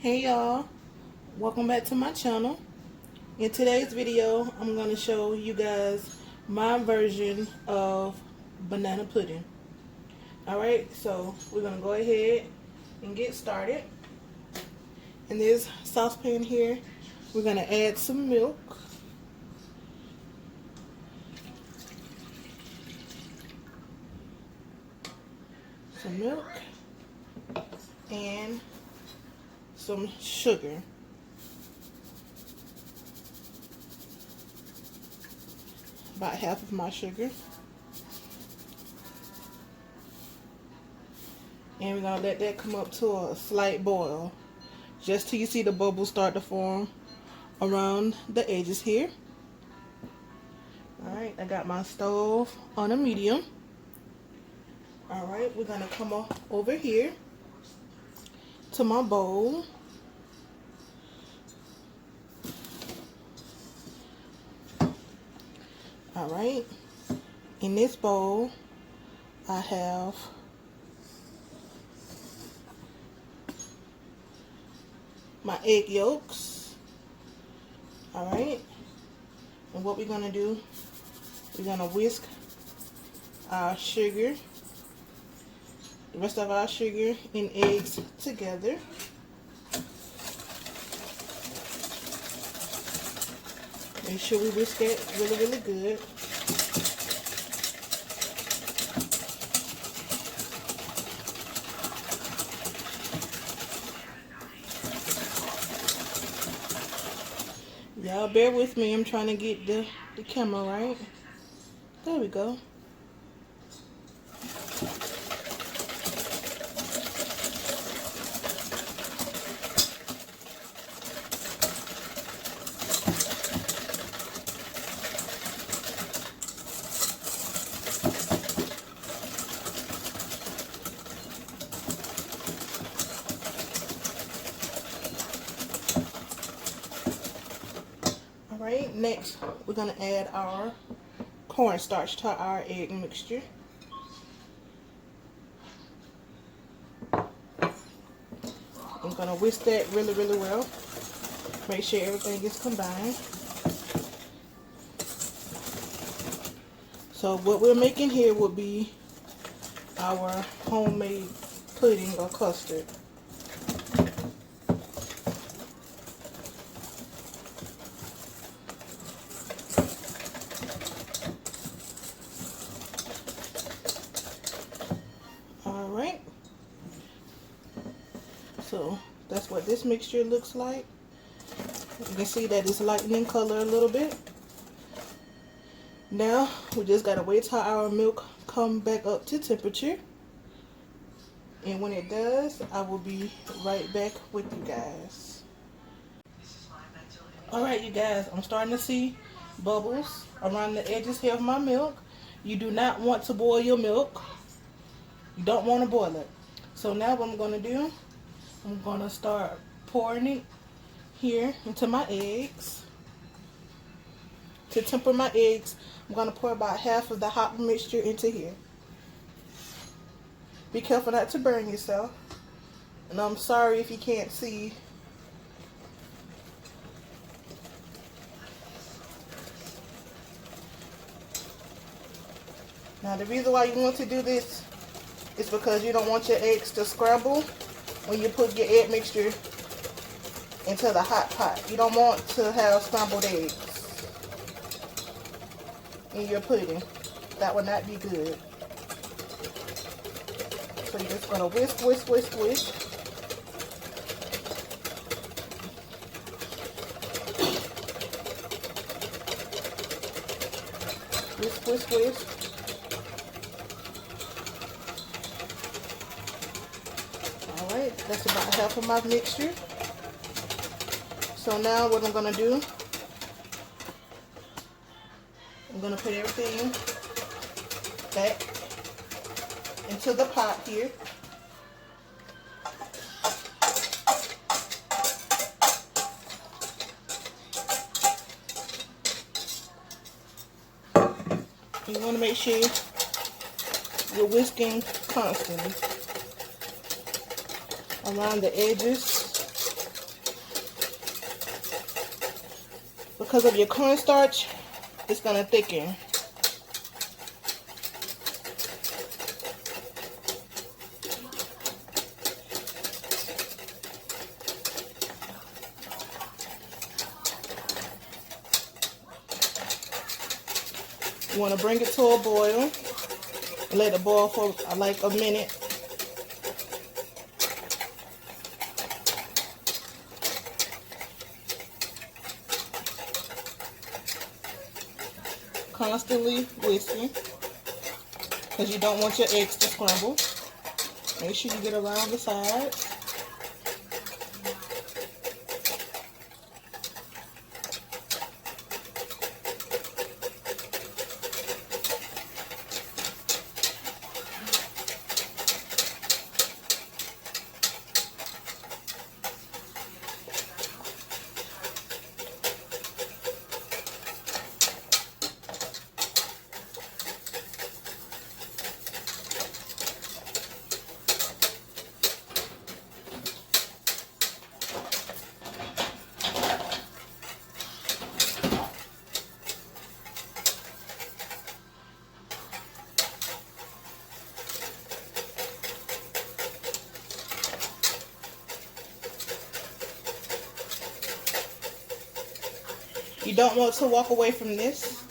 Hey y'all, welcome back to my channel. In today's video, I'm going to show you guys my version of banana pudding. Alright, so we're going to go ahead and get started. In this saucepan here, we're going to add some milk. Some milk and some sugar. About half of my sugar. And we're going to let that come up to a slight boil. Just till you see the bubbles start to form around the edges here. Alright, I got my stove on a medium. Alright, we're going to come over here to my bowl. Alright, in this bowl I have my egg yolks. Alright, and what we're going to do, we're going to whisk our sugar, the rest of our sugar and eggs together. Make sure we whisk that really good. Y'all bear with me, I'm trying to get the camera right. There we go. Alright, next we're going to add our cornstarch to our egg mixture. I'm going to whisk that really well. Make sure everything is combined. So what we're making here will be our homemade pudding or custard. Alright, so that's what this mixture looks like. You can see that it's lightening color a little bit. Now we just gotta wait till our milk come back up to temperature, and when it does, I will be right back with you guys. Alright you guys, I'm starting to see bubbles around the edges here of my milk. You do not want to boil your milk. You don't want to boil it. So now what I'm going to do, I'm going to start pouring it here into my eggs. To temper my eggs, I'm going to pour about half of the hot mixture into here. Be careful not to burn yourself. And I'm sorry if you can't see. Now the reason why you want to do this is because you don't want your eggs to scramble when you put your egg mixture into the hot pot. You don't want to have scrambled eggs in your pudding. That would not be good. So you're just going to whisk. Whisk, whisk, whisk. Alright, that's about half of my mixture. So now what I'm going to do, I'm going to put everything back into the pot here. You want to make sure you're whisking constantly around the edges because of your cornstarch, it's going to thicken. You want to bring it to a boil. Let it boil for like a minute. Constantly whisking, because you don't want your eggs to scramble. Make sure you get around the sides. You don't want to walk away from this.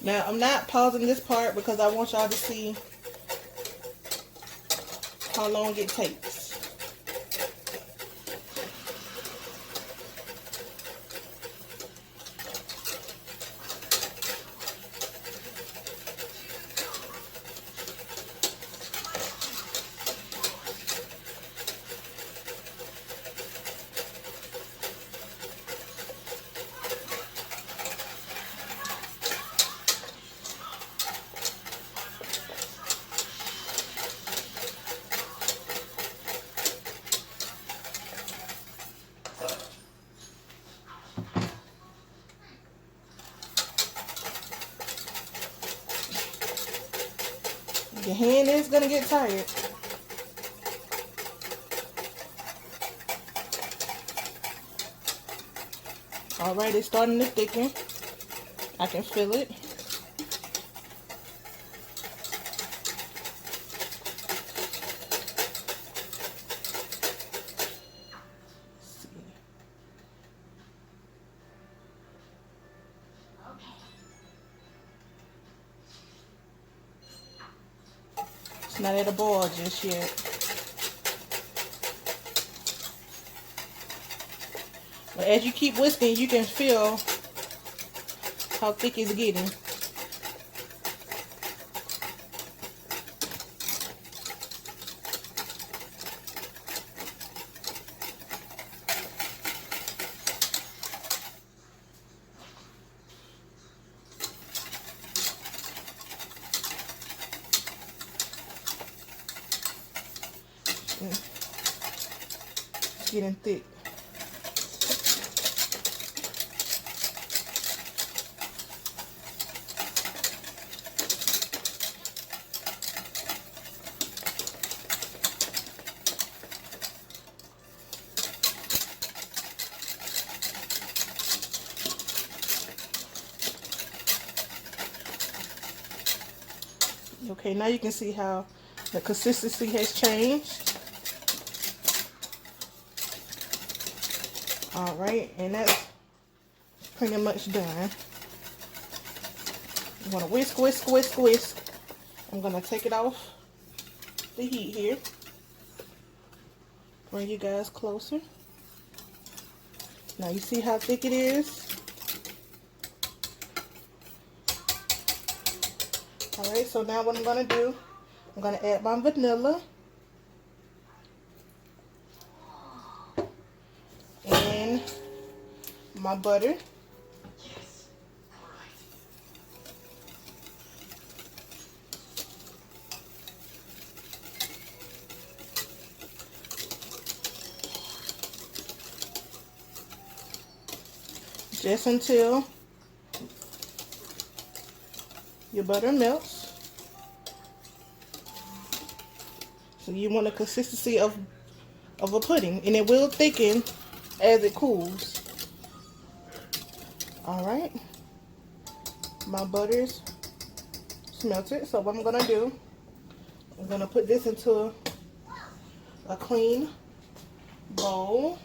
Now, I'm not pausing this part because I want y'all to see how long it takes. Your hand is going to get tired. Alright, it's starting to thicken. I can feel it. It's not at a boil just yet. But as you keep whisking, you can feel how thick it's getting. It's getting thick. Okay, now you can see how the consistency has changed. Alright, and that's pretty much done. You want to whisk, whisk, whisk, whisk. I'm going to take it off the heat here. Bring you guys closer. Now you see how thick it is? Alright, so now what I'm going to do, I'm going to add my vanilla. And my butter. Just until your butter melts. So you want the consistency of a pudding, and it will thicken as it cools. All right, my butter's melted. So what I'm gonna do, I'm gonna put this into a clean bowl.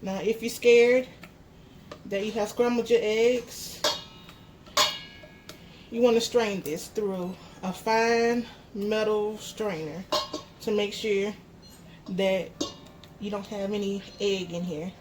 Now, if you're scared that you have scrambled your eggs, you want to strain this through a fine metal strainer to make sure that you don't have any egg in here.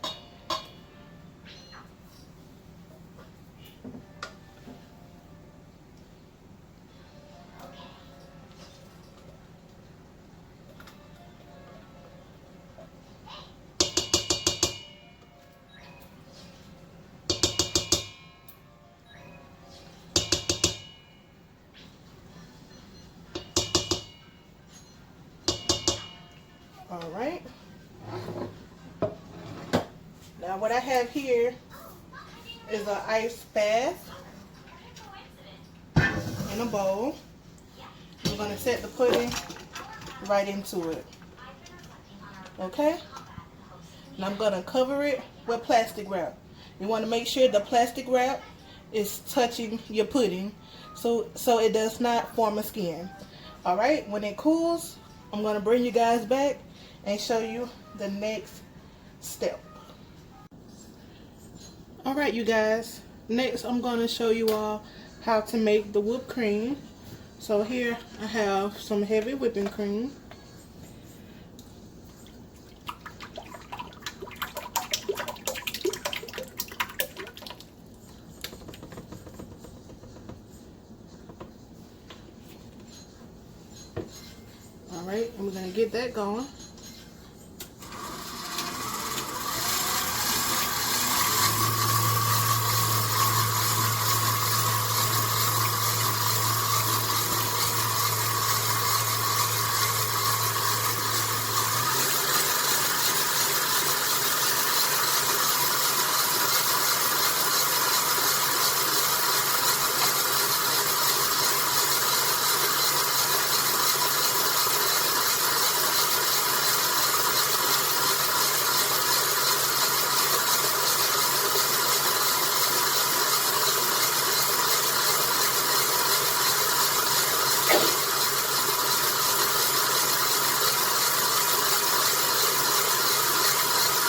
All right. Now what I have here is an ice bath in a bowl. I'm going to set the pudding right into it. Okay? And I'm going to cover it with plastic wrap. You want to make sure the plastic wrap is touching your pudding so it does not form a skin. All right? When it cools, I'm going to bring you guys back and show you the next step. All right, you guys. Next, I'm going to show you all how to make the whipped cream. So here I have some heavy whipping cream. All right, and we're going to get that going.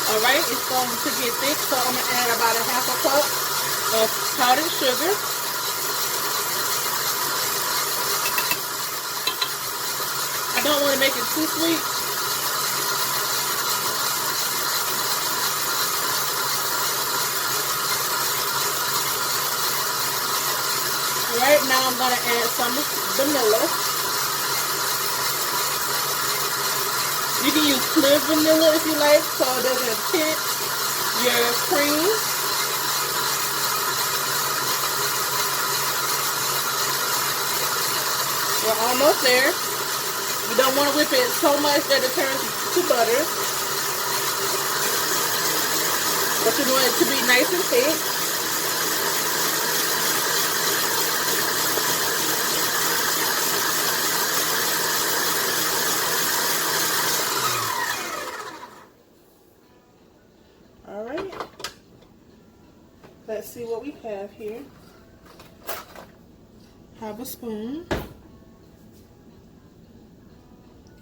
Alright, it's going to get thick, so I'm going to add about a half a cup of powdered sugar. I don't want to make it too sweet. Alright, now I'm going to add some vanilla. You can use clear vanilla if you like, so it doesn't tint your cream. We're almost there. You don't want to whip it so much that it turns to butter, but you want it to be nice and thick. Alright, let's see what we have here. Have a spoon.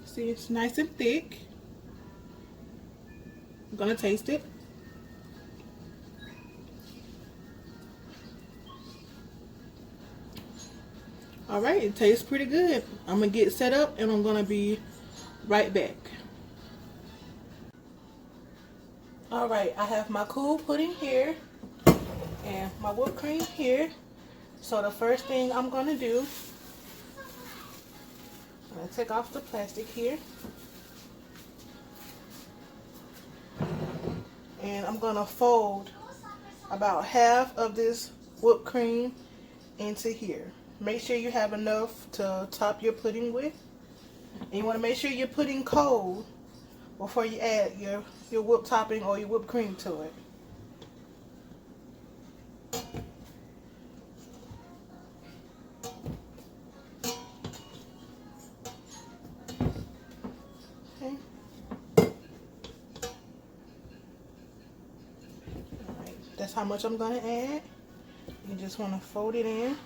See, it's nice and thick. I'm gonna taste it. Alright, it tastes pretty good. I'm gonna get set up and I'm gonna be right back. Alright, I have my cool pudding here and my whipped cream here. So the first thing I'm going to do, I'm going to take off the plastic here. And I'm going to fold about half of this whipped cream into here. Make sure you have enough to top your pudding with. And you want to make sure your pudding cold before you add your whipped topping or your whipped cream to it. That's how much I'm going to add. You just want to fold it in.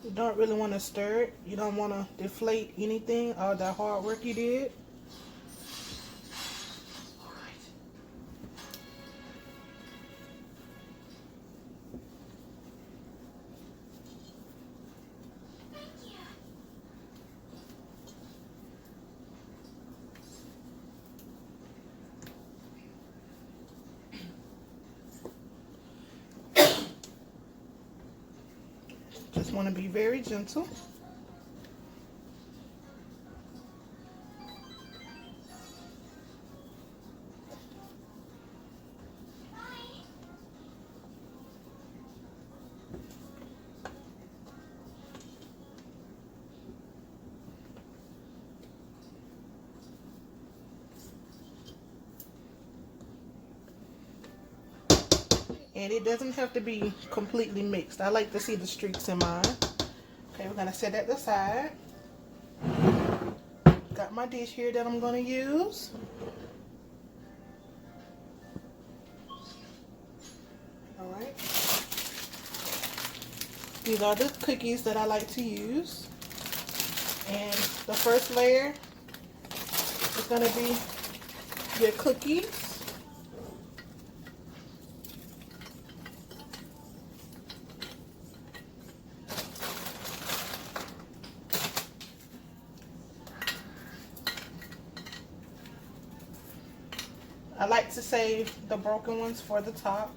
You don't really want to stir it. You don't want to deflate anything, all that hard work you did. Just want to be very gentle. And it doesn't have to be completely mixed. I like to see the streaks in mine. Okay, we're going to set that aside. Got my dish here that I'm going to use. Alright. These are the cookies that I like to use. And the first layer is going to be your cookies. I like to save the broken ones for the top.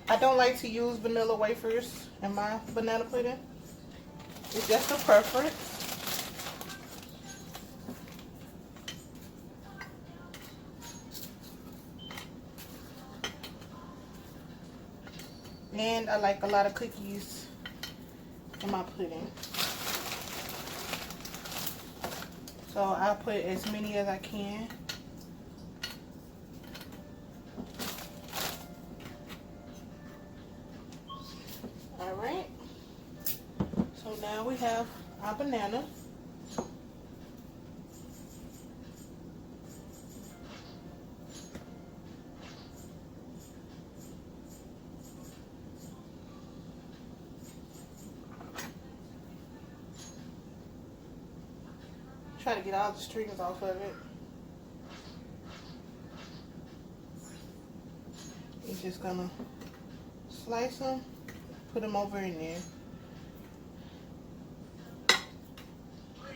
I don't like to use vanilla wafers in my banana pudding. It's just a preference. And I like a lot of cookies in my pudding. So I'll put as many as I can. Alright. So now we have our banana. Try to get all the strings off of it. You're just gonna slice them, put them over in there.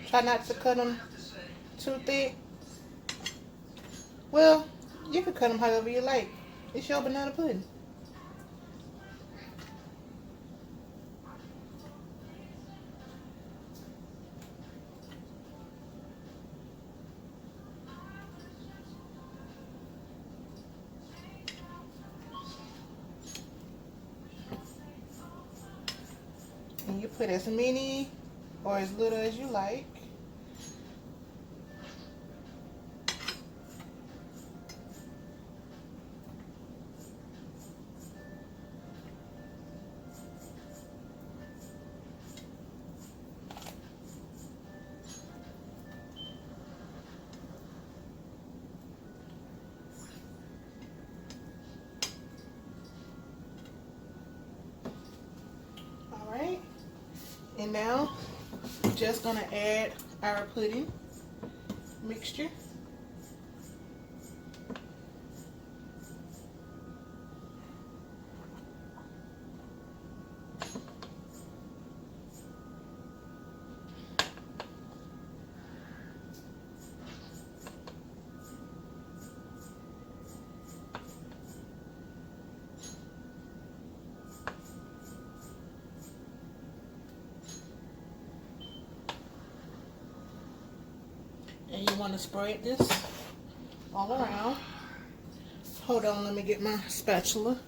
Try not to cut them too thick. Well, you can cut them however you like. It's your banana pudding. And you put as many or as little as you like. Alright. And now we're just gonna add our pudding mixture. And you want to spread this all around. Hold on, let me get my spatula.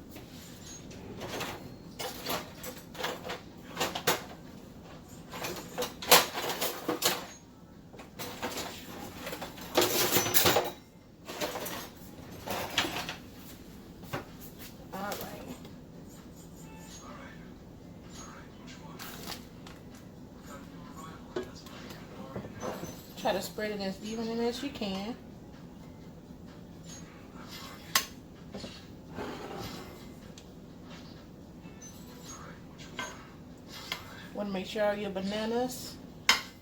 Try to spread it as evenly as you can. Want to make sure all your bananas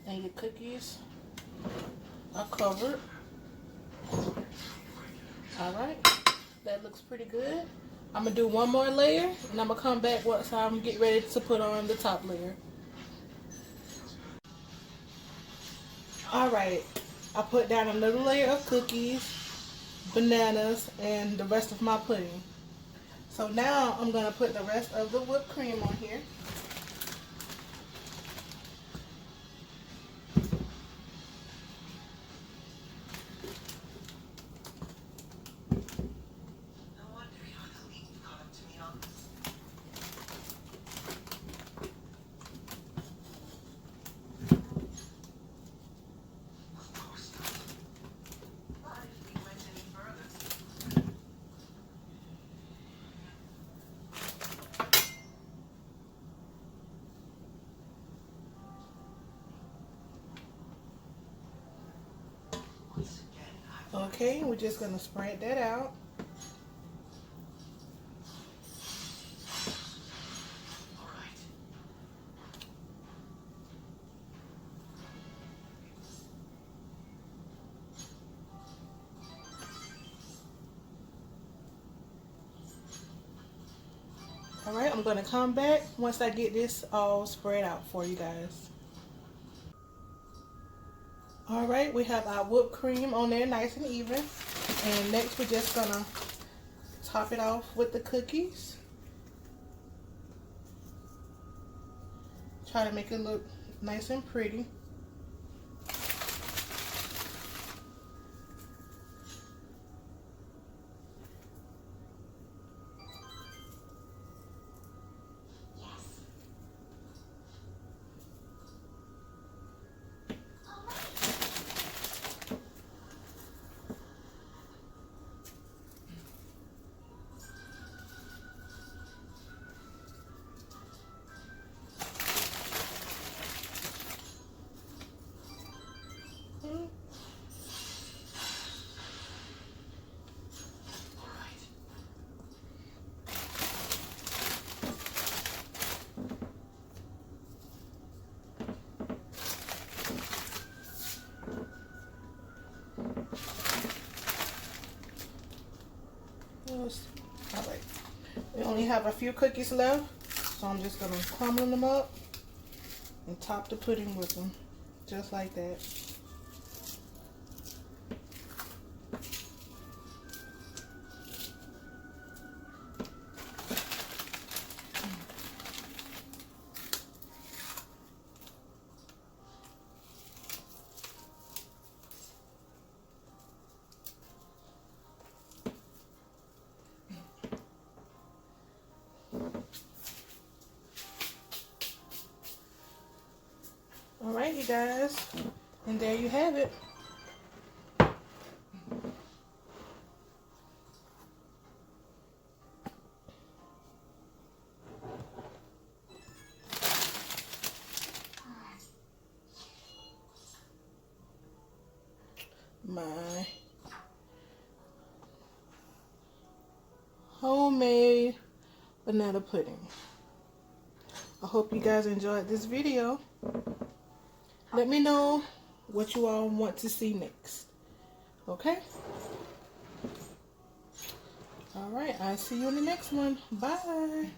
and your cookies are covered. Alright, that looks pretty good. I'm going to do one more layer, and I'm going to come back once I'm get ready to put on the top layer. Alright, I put down another layer of cookies, bananas, and the rest of my pudding. So now I'm going to put the rest of the whipped cream on here. Okay, we're just going to spread that out. Alright, I'm going to come back once I get this all spread out for you guys. Alright, we have our whipped cream on there nice and even. And next we're just going to top it off with the cookies. Try to make it look nice and pretty. Alright, we only have a few cookies left, so I'm just going to crumble them up and top the pudding with them, just like that. Alright, you guys, and there you have it. My homemade banana pudding. I hope you guys enjoyed this video. Let me know what you all want to see next. Okay? Alright, I'll see you in the next one. Bye.